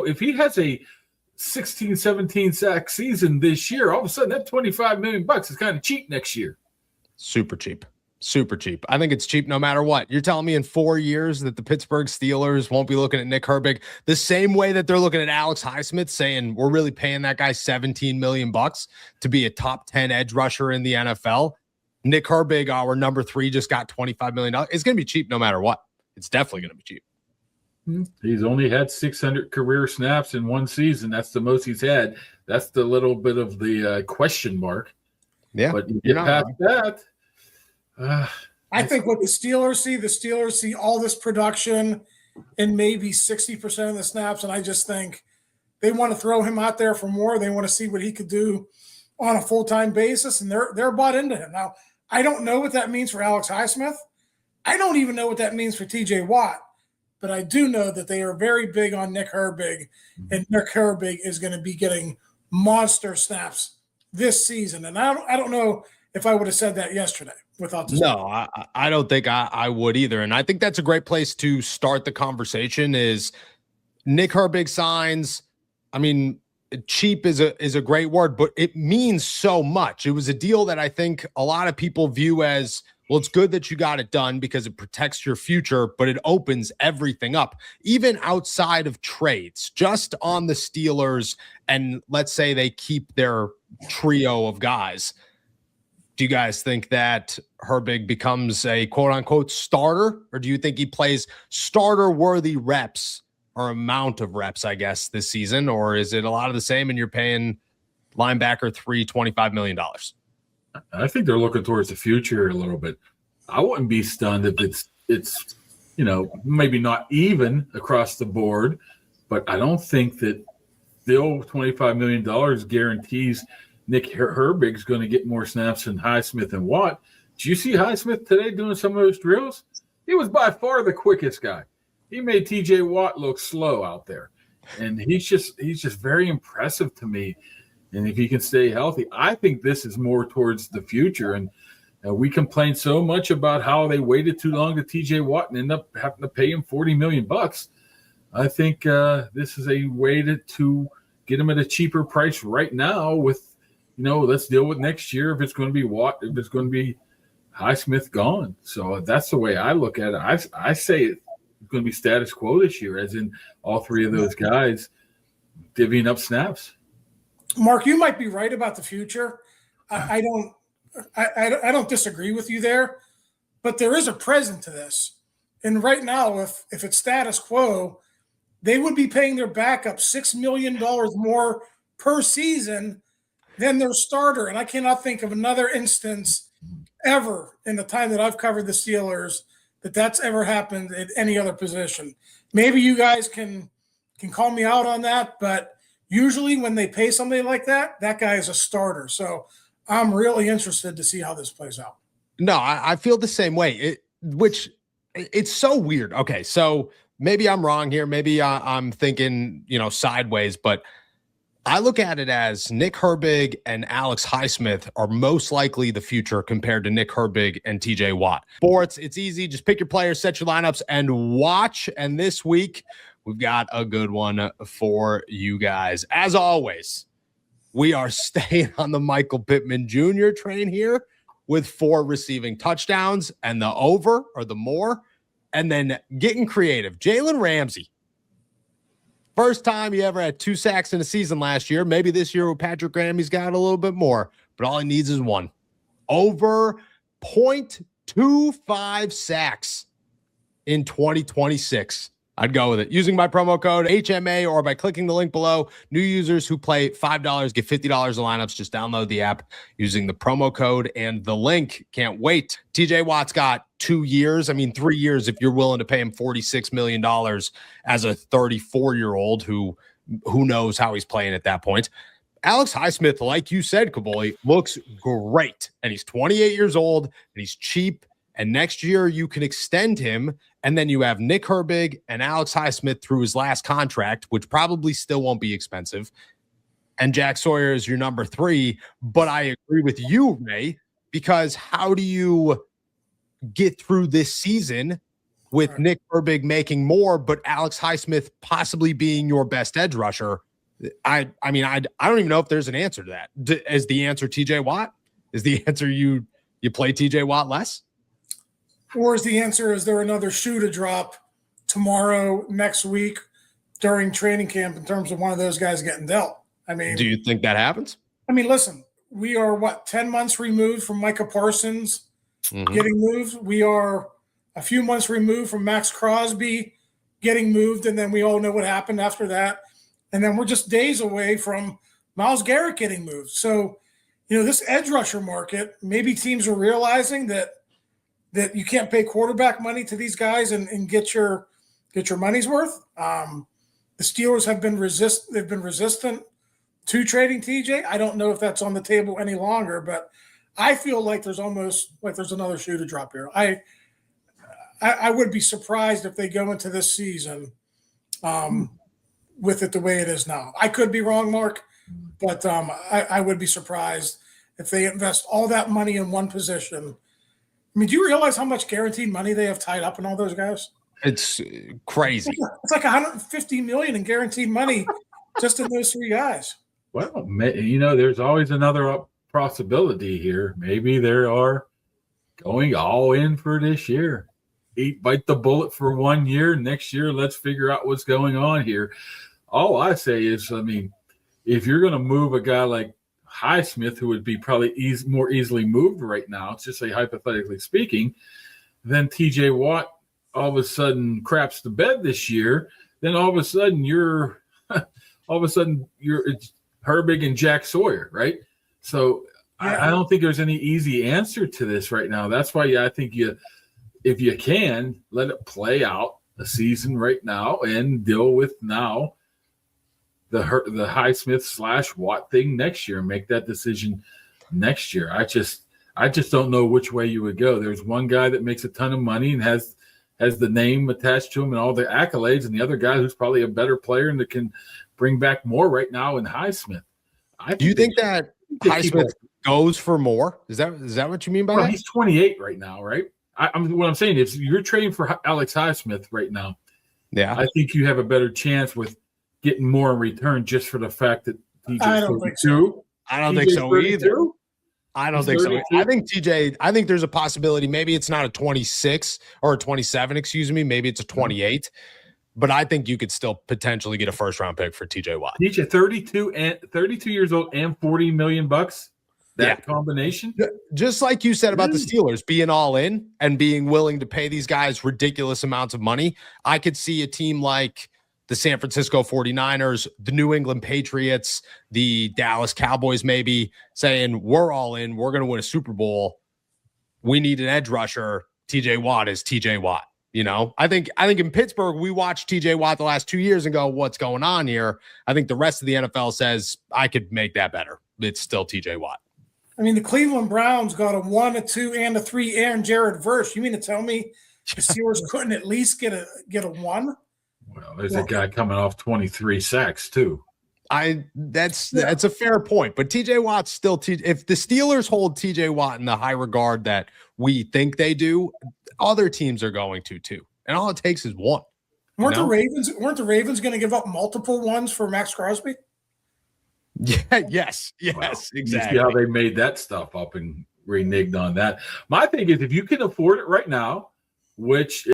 if he has a 16, 17 sack season this year, all of a sudden that $25 million is kind of cheap next year. Super cheap. Super cheap. I think it's cheap no matter what. You're telling me in 4 years that the Pittsburgh Steelers won't be looking at Nick Herbig the same way that they're looking at Alex Highsmith, saying we're really paying that guy $17 million to be a top 10 edge rusher in the NFL. Nick Herbig, our number 3, just got $25 million. It's going to be cheap no matter what. It's definitely going to be cheap. He's only had 600 career snaps in one season. That's the most he's had. That's the little bit of the question mark. Yeah. But you get past that. I think what the Steelers see all this production and maybe 60% of the snaps, and I just think they want to throw him out there for more. They want to see what he could do on a full-time basis, and they're bought into him. Now, I don't know what that means for Alex Highsmith. I don't even know what that means for TJ Watt, but I do know that they are very big on Nick Herbig, and Nick Herbig is going to be getting monster snaps this season. And I don't know if I would have said that yesterday without this. No, I don't think I would either. And I think that's a great place to start the conversation is Nick Herbig signs. I mean, cheap is a great word, but it means so much. It was a deal that I think a lot of people view as, well, it's good that you got it done because it protects your future, but it opens everything up, even outside of trades, just on the Steelers. And let's say they keep their trio of guys. Do you guys think that Herbig becomes a quote-unquote starter, or do you think he plays starter-worthy reps or amount of reps, I guess, this season? Or is it a lot of the same and you're paying linebacker 3 $25 million? I think they're looking towards the future a little bit. I wouldn't be stunned if it's maybe not even across the board, but I don't think that still $25 million guarantees Nick Herbig's going to get more snaps than Highsmith and Watt. Did you see Highsmith today doing some of those drills? He was by far the quickest guy. He made TJ Watt look slow out there. And he's just very impressive to me. And if he can stay healthy, I think this is more towards the future. And we complain so much about how they waited too long to TJ Watt and end up having to pay him $40 million. I think this is a way to get him at a cheaper price right now with, let's deal with next year if it's going to be Watt, if it's going to be Highsmith gone. So that's the way I look at it. I say it's going to be status quo this year, as in all 3 of those guys divvying up snaps. Mark, you might be right about the future. I don't disagree with you there, but there is a present to this. And right now, if it's status quo, they would be paying their backup $6 million more per season than their starter. And I cannot think of another instance ever in the time that I've covered the Steelers that's ever happened at any other position. Maybe you guys can call me out on that, but usually when they pay somebody like that, that guy is a starter. So I'm really interested to see how this plays out. No, I feel the same way, it's so weird. Okay, so maybe I'm wrong here. Maybe I'm thinking, sideways, but I look at it as Nick Herbig and Alex Highsmith are most likely the future compared to Nick Herbig and TJ Watt. Sports, it's easy. Just pick your players, set your lineups, and watch. And this week, we've got a good one for you guys. As always, we are staying on the Michael Pittman Jr. train here with 4 receiving touchdowns and the over or the more, and then getting creative. Jalen Ramsey. First time he ever had 2 sacks in a season last year. Maybe this year with Patrick Graham, he's got a little bit more, but all he needs is 1. Over 0.25 sacks in 2026. I'd go with it. Using my promo code HMA or by clicking the link below. New users who play $5 get $50 in lineups. Just download the app using the promo code and the link. Can't wait. TJ Watt's got 2 years. 3 years if you're willing to pay him $46 million as a 34-year-old who knows how he's playing at that point. Alex Highsmith, like you said, Kaboly, looks great. And he's 28 years old and he's cheap. And next year you can extend him. And then you have Nick Herbig and Alex Highsmith through his last contract, which probably still won't be expensive. And Jack Sawyer is your number 3. But I agree with you, Ray, because how do you get through this season with Nick Herbig making more, but Alex Highsmith possibly being your best edge rusher. I mean, I don't even know if there's an answer to that. Is the answer TJ Watt? Is the answer you play TJ Watt less? Or is the answer, is there another shoe to drop tomorrow, next week, during training camp in terms of one of those guys getting dealt? I mean, do you think that happens? I mean, listen, we are 10 months removed from Micah Parsons getting moved. We are a few months removed from Max Crosby getting moved, and then we all know what happened after that. And then we're just days away from Myles Garrett getting moved. So, this edge rusher market, maybe teams are realizing that you can't pay quarterback money to these guys and get your money's worth. The Steelers have been resistant to trading TJ. I don't know if that's on the table any longer, but I feel like there's another shoe to drop here. I would be surprised if they go into this season with it the way it is now. I could be wrong, Mark, but I would be surprised if they invest all that money in one position. I mean, do you realize how much guaranteed money they have tied up in all those guys? It's crazy. It's like $150 million in guaranteed money just in those three guys. Well, there's always another possibility here. Maybe they are going all in for this year. Bite the bullet for 1 year. Next year, let's figure out what's going on here. All I say is, if you're going to move a guy like Highsmith, who would be probably more easily moved right now, let's just say hypothetically speaking, then TJ Watt all of a sudden craps the bed this year, then all of a sudden you're it's Herbig and Jack Sawyer, right? So I don't think there's any easy answer to this right now. That's why I think if you can, let it play out a season right now and deal with now the Highsmith / Watt thing next year and make that decision next year. I just don't know which way you would go. There's one guy that makes a ton of money and has the name attached to him and all the accolades, and the other guy who's probably a better player and that can bring back more right now in Highsmith. Do you think that Highsmith goes for more? Is that what you mean by that? He's 28 right now, right? What I'm saying is, you're trading for Alex Highsmith right now. Yeah, I think you have a better chance with getting more in return just for the fact that TJ's I don't 32. think so. I don't think so either. I don't think so. 32? I think there's a possibility. Maybe it's not a 26 or a 27, excuse me. Maybe it's a 28. But I think you could still potentially get a first round pick for TJ Watt. TJ 32 years old and $40 million. That combination. Just like you said about the Steelers being all in and being willing to pay these guys ridiculous amounts of money, I could see a team like the San Francisco 49ers, the New England Patriots, the Dallas Cowboys maybe saying, we're all in, we're going to win a Super Bowl. We need an edge rusher. TJ Watt is TJ Watt. I think in Pittsburgh, we watched TJ Watt the last 2 years and go, what's going on here? I think the rest of the NFL says, I could make that better. It's still TJ Watt. I mean, the Cleveland Browns got a 1, a 2, and a 3 Aaron Jared verse. You mean to tell me the Steelers couldn't at least get a 1? Well, there's a guy coming off 23 sacks too. That's a fair point, but TJ Watt's still if the Steelers hold TJ Watt in the high regard that we think they do, other teams are going to too. And all it takes is one. Weren't the Ravens going to give up multiple ones for Max Crosby? Yeah, yes, Well, exactly. You see how they made that stuff up and reneged on that. My thing is, if you can afford it right now, which